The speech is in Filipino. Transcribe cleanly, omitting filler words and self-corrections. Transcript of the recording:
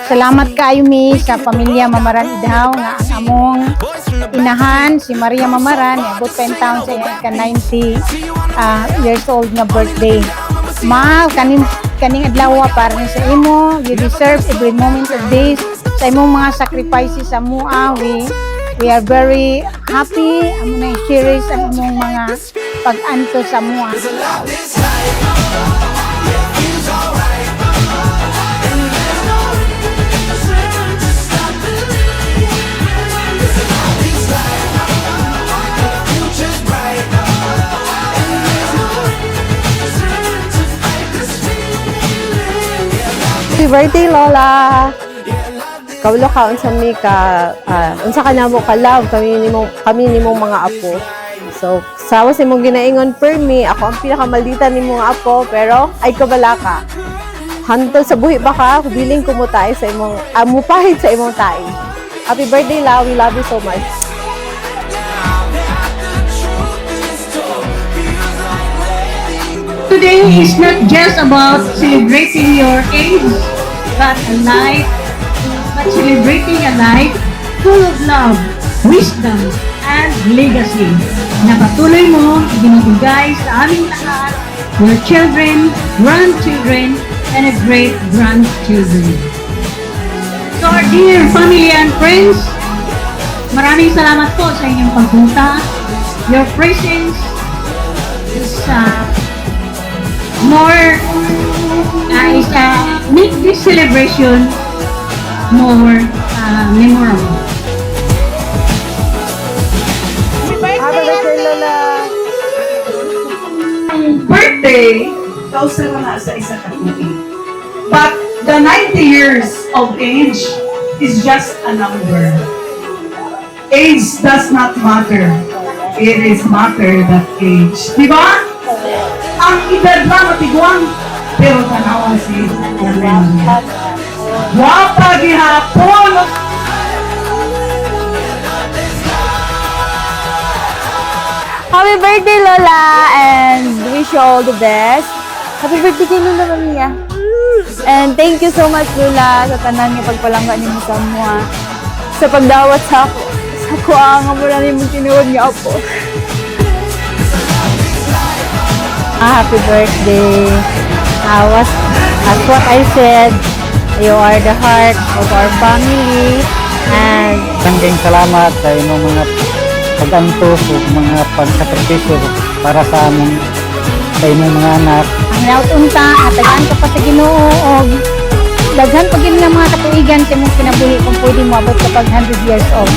Salamat kaayo mi sa pamilya Mamaran Idhaw nga ang among inahan si Maria Mamaran abot pa in town sa ika 90 years old nga birthday. Ma kaning adlaw para sa imo, you deserve every moment of this. Sa imong mga sacrifices sa mua, we are very happy. Amo na cherish ang imong mga pag-anto sa mua. Happy birthday, Lola! Kaulo ka, unsa mi ka, unsa ka namo ka love, kami nimong mga apo. So, sawa sa imong ginaingon per me, ako ang pinakamaldita nimong apo, pero ay kabala ka. Hantol sa buhi ba ka, hubiling kumutay sa imong, mupahid sa imong tayo. Happy birthday, La! We love you so much. Today is not just about celebrating your age, but celebrating a life full of love, wisdom, and legacy na patuloy mo binibigay sa aming lahat, your children, grandchildren, and great-grandchildren. To our dear family and friends, maraming salamat po sa inyong pagpunta. Your presence is make this celebration more memorable. Happy birthday, Lola! Birthday, kausa na nga sa isa ka tuig. But the 90 years of age is just a number. Age does not matter. It is matter that age. Di ba? Ang edad lang matiguan, pero tanawa si Lola. Wapa gihapon! Happy birthday, Lola! And wish you all the best. Happy birthday kay Lola, Mamiya. And thank you so much, Lola, sa tanan nga pagpalangga niyo sa mua. Sa pagdawat sa ako. Sa kuanga mo na niyo tinuod nga ako. Happy birthday. As what I said, you are the heart of our family. And Maraming salamat sa inyong mga pag-antos o mga pagsakripisyo para sa aming sa inyong mga anak. Ang laut unta at tagaan ka pa sa Ginoo og daghan pag nga mga katuigan sa imong kinabuhi kung pwede mo abot ka pag 100 years old.